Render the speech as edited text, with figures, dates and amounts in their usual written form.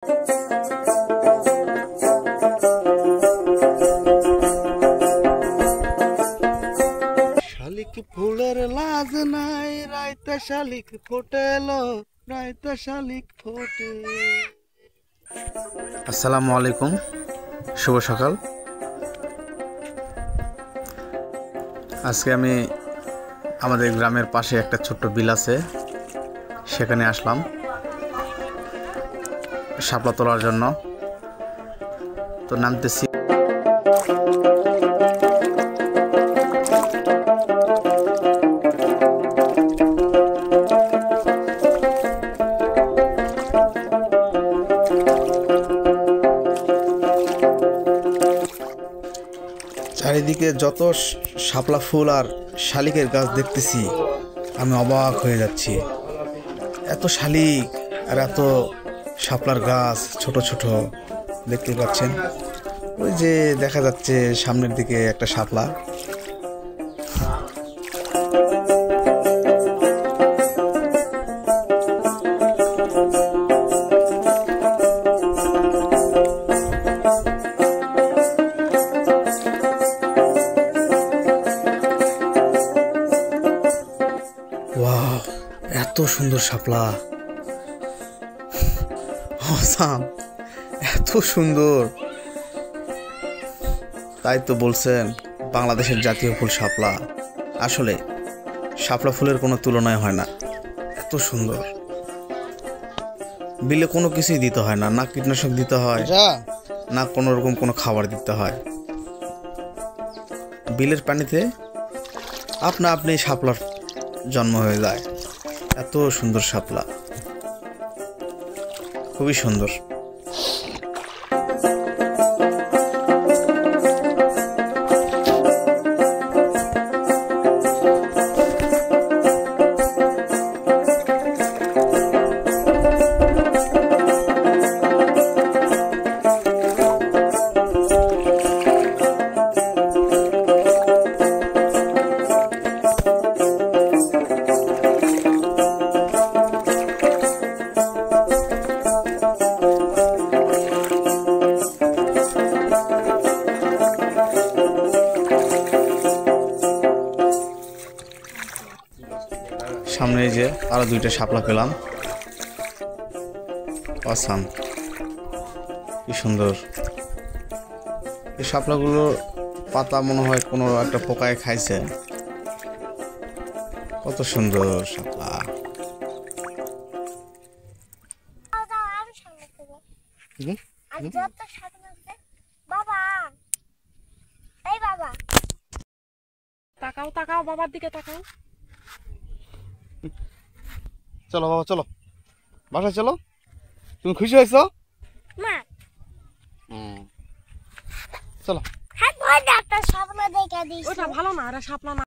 শালিক ফুলের লাজ নাই, রাইতে শালিক ফোটেলো, রাইতে শালিক ফোটে। আসসালামু আলাইকুম, শুভ সকাল। আজকে আমি আমাদের গ্রামের পাশে একটা ছোট্ট বিল আছে, সেখানে আসলাম শাপলা তোলার জন্য। তো নামতেছি। চারিদিকে যত শাপলা ফুল আর শালিকের গাছ দেখতেছি, আমি অবাক হয়ে যাচ্ছি। এত শালিক আর এত শাপলার গাছ, ছোট ছোট দেখতে পাচ্ছেন। ওই যে দেখা যাচ্ছে সামনের দিকে একটা শাপলা। ওয়াও, এত সুন্দর শাপলা, অসাম, এত সুন্দর। তাই তো বলছেন বাংলাদেশের জাতীয় ফুল শাপলা। আসলে শাপলা ফুলের কোনো তুলনায় হয় না, এত সুন্দর। বিলে কোনো কিছুই দিতে হয় না, না কীটনাশক দিতে হয়, না কোনো রকম কোনো খাবার দিতে হয়। বিলের পানিতে আপনা আপনি শাপলার জন্ম হয়ে যায়। এত সুন্দর শাপলা, খুবই সুন্দর। সামনে এই যে আরো দুইটা শাপলা পেলাম, অসাম, কি সুন্দর। এই শাপলাগুলো পাতা মনে হয় কোনো একটা পোকায় খাইছে। কত সুন্দর শাপলা। তাকাও তাকাও, বাবার দিকে তাকাও। চলো বাবা, চলো বাসায় চলো। তুমি খুশি হয়েছো? না, চলো। ওটা ভালো না, এটা শাপলা না।